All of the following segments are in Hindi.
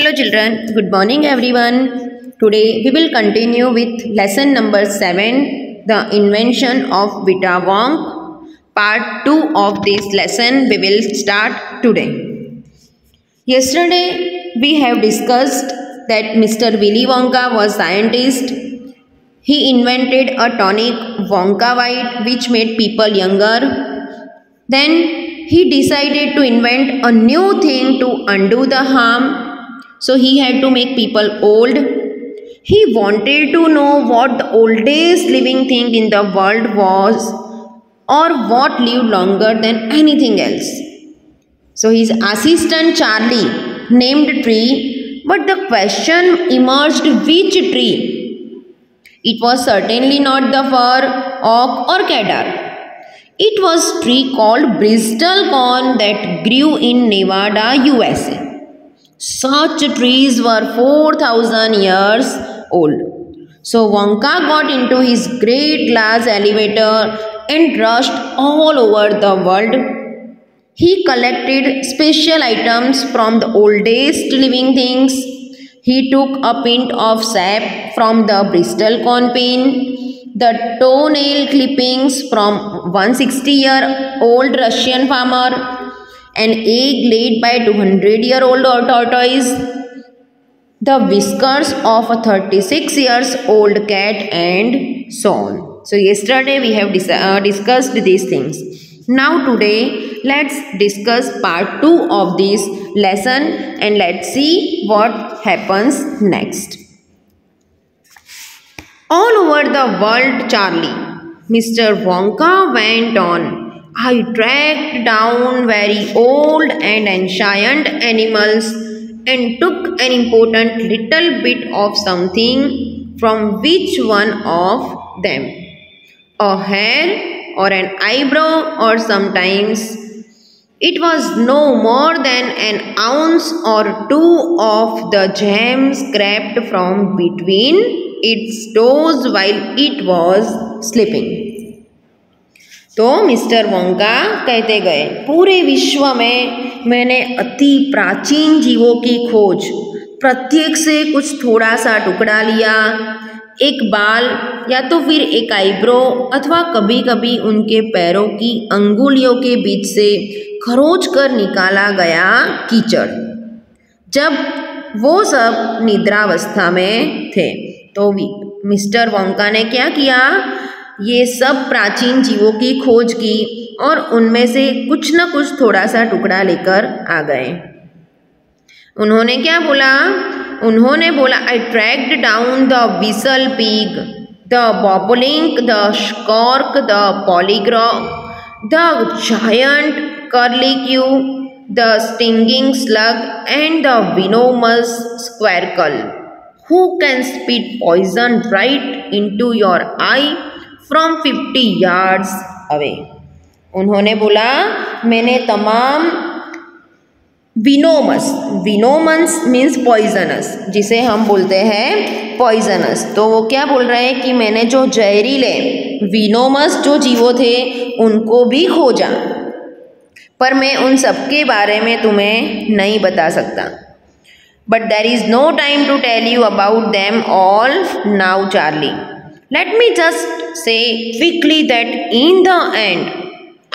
Hello children, good morning everyone. Today we will continue with lesson number 7, the invention of Vita Wong. Part 2 of this lesson we will start today. Yesterday we have discussed that Mr. Willy Wonka was scientist. He invented a tonic Wonka White which made people younger. Then he decided to invent a new thing to undo the harm. So he had to make people old. He wanted to know what the oldest living thing in the world was or what lived longer than anything else. So his assistant Charlie named tree, but the question emerged, which tree? It was certainly not the fir, oak or cedar. It was a tree called Bristol corn that grew in Nevada, USA. Such trees were 4,000 years old. So Wonka got into his great glass elevator and rushed all over the world. He collected special items from the oldest living things. He took a pint of sap from the Bristol corn pin, the toenail clippings from 160-year-old Russian farmer, an egg laid by 200-year-old tortoise, the whiskers of a 36-year-old cat, and so on. So yesterday we have discussed these things. Now today let's discuss part 2 of this lesson and let's see what happens next. All over the world, Charlie, Mr. Wonka went on. I tracked down very old and ancient animals and took an important little bit of something from which one of them. A hair or an eyebrow, or sometimes it was no more than an ounce or two of the jam scraped from between its toes while it was sleeping. तो मिस्टर वोंका कहते गए, पूरे विश्व में मैंने अति प्राचीन जीवों की खोज, प्रत्येक से कुछ थोड़ा सा टुकड़ा लिया, एक बाल या तो फिर एक आईब्रो अथवा कभी कभी उनके पैरों की अंगुलियों के बीच से खरोच कर निकाला गया कीचड़, जब वो सब निद्रावस्था में थे। तो मिस्टर वोंका ने क्या किया, ये सब प्राचीन जीवों की खोज की और उनमें से कुछ न कुछ थोड़ा सा टुकड़ा लेकर आ गए। उन्होंने क्या बोला? उन्होंने बोला, I tracked down the whistle pig, the bobolink, the skrock, the pollyfrog, the giant curlicue, the stinging slug and the venomous squerkle, who can spit poison right into your eye from 50 yards away. उन्होंने बोला, मैंने तमाम विनोमस मीन्स पॉइजनस, जिसे हम बोलते हैं पॉइजनस, तो वो क्या बोल रहे हैं कि मैंने जो जहरीले विनोमस जो जीवों थे उनको भी खोजा, पर मैं उन सब के बारे में तुम्हें नहीं बता सकता। But there is no time to tell you about them all now Charlie. Let me just say quickly that in the end,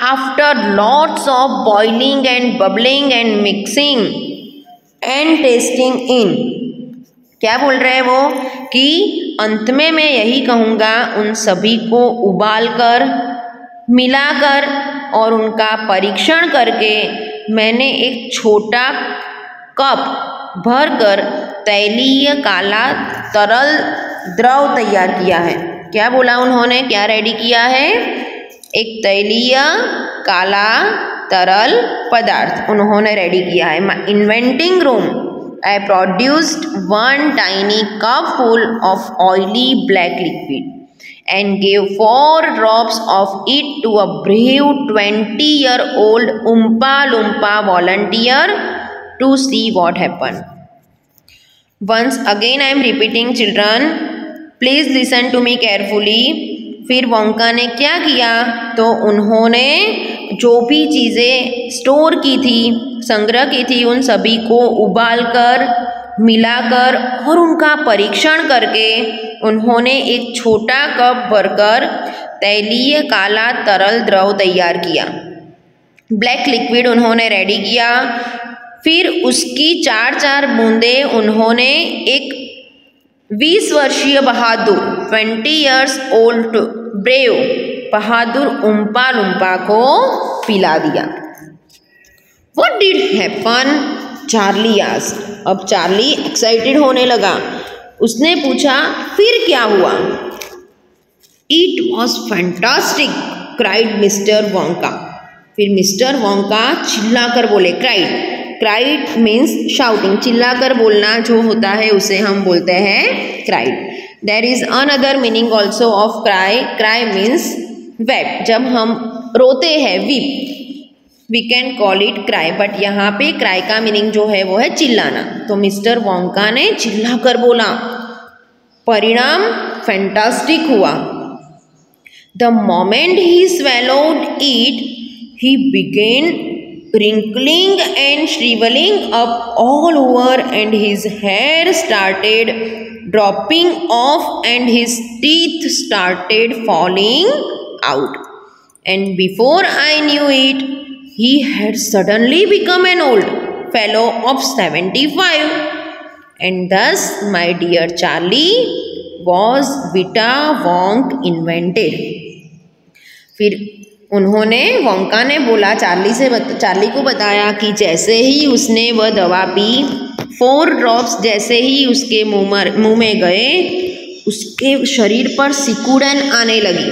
after lots of boiling and bubbling and mixing and tasting in, क्या बोल रहे हैं वो कि अंत में मैं यही कहूँगा, उन सभी को उबालकर, मिलाकर और उनका परीक्षण करके मैंने एक छोटा कप भरकर तैलीय काला तरल द्रव तैयार किया है। क्या बोला उन्होंने, क्या रेडी किया है? एक तैलीय काला तरल पदार्थ उन्होंने रेडी किया है। My inventing room, I produced one tiny cup full of oily black liquid and gave 4 drops of it to a brave 20-year-old Oompa Loompa volunteer to see what happened. Once again I am repeating children, please listen to me carefully. फिर वोंका ने क्या किया, तो उन्होंने जो भी चीज़ें स्टोर की थी, संग्रह की थी, उन सभी को उबालकर मिलाकर और उनका परीक्षण करके उन्होंने एक छोटा कप भरकर तैलीय काला तरल द्रव तैयार किया। ब्लैक लिक्विड उन्होंने रेडी किया। फिर उसकी 4-4 बूंदें उन्होंने एक 20 वर्षीय बहादुर 20 years old ब्रेव बहादुर उम्पा लुम्पा को पिला दिया। What did happen? Charlie asked. अब चार्ली एक्साइटेड होने लगा। उसने पूछा फिर क्या हुआ? It was fantastic, cried mister Wonka. फिर मिस्टर वोंका चिल्लाकर बोले, क्राइड मीन्स शाउटिंग, चिल्लाकर बोलना जो होता है उसे हम बोलते हैं cried. There is another meaning also of cry means weep, जब हम रोते हैं weep, we can call it cry, but यहाँ पे क्राई का मीनिंग जो है वो है चिल्लाना। तो मिस्टर वोंका ने चिल्लाकर बोला, परिणाम फैंटास्टिक हुआ। The moment he swallowed it, he began wrinkling and shriveling up all over, and his hair started dropping off and his teeth started falling out. And before I knew it, he had suddenly become an old fellow of 75. And thus, my dear Charlie, was Vita Wonk invented. फिर उन्होंने वोंका ने बोला चार्ली को बताया कि जैसे ही उसने वह दवा पी, 4 ड्रॉप्स जैसे ही उसके मुंह में गए, उसके शरीर पर सिकुड़न आने लगी,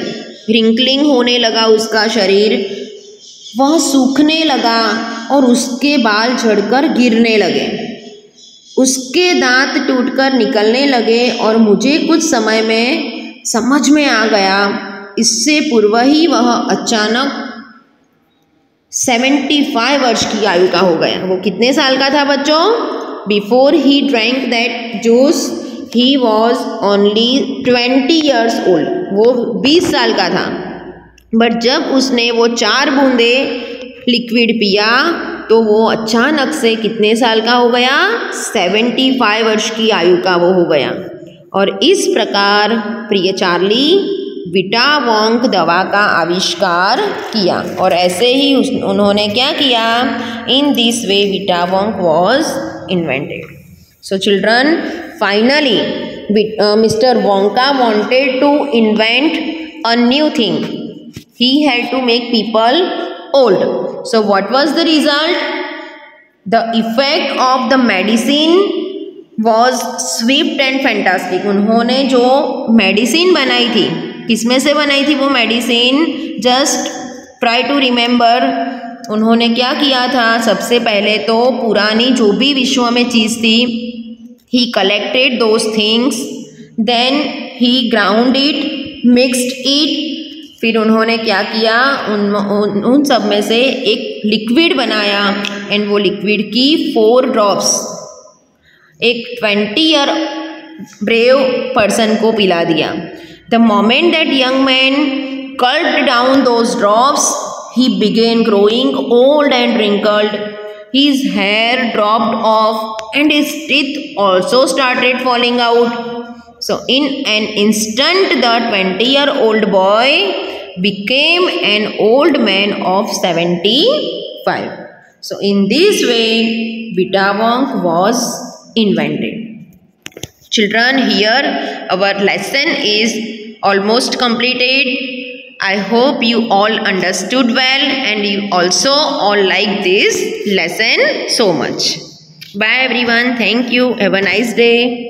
रिंकलिंग होने लगा उसका शरीर, वह सूखने लगा और उसके बाल झड़कर गिरने लगे, उसके दांत टूटकर निकलने लगे। और मुझे कुछ समय में समझ में आ गया, इससे पूर्व ही वह अचानक 75 वर्ष की आयु का हो गया। वो कितने साल का था बच्चों? Before he drank that juice he was only 20 years old, वो 20 साल का था। बट जब उसने वो 4 बूंदे लिक्विड पिया तो वो अचानक से कितने साल का हो गया? 75 वर्ष की आयु का वो हो गया। और इस प्रकार प्रिय चार्ली विटा वोंक दवा का आविष्कार किया। और ऐसे ही उन्होंने क्या किया? In this way vita Wonka was invented. So children, finally mister Wonka wanted to invent a new thing. He had to make people old. So what was the result? The effect of the medicine was swift and fantastic. उन्होंने जो मेडिसिन बनाई थी, किसमें से बनाई थी वो medicine? Just try to remember. उन्होंने क्या किया था? सबसे पहले तो पुरानी जो भी विश्व में चीज़ थी, he collected those things, then he ground it, mixed it. फिर उन्होंने क्या किया? उन सब में से एक लिक्विड बनाया, एंड वो लिक्विड की 4 ड्रॉप्स एक 20 year ब्रेव पर्सन को पिला दिया। The moment that young man gulped down those drops, he began growing old and wrinkled. His hair dropped off and his teeth also started falling out. So in an instant, the 20-year-old boy became an old man of 75. So in this way, Vita Wonk was invented. Children, here our lesson is almost completed. I hope you all understood well and you also all like this lesson so much. Bye everyone. Thank you. Have a nice day.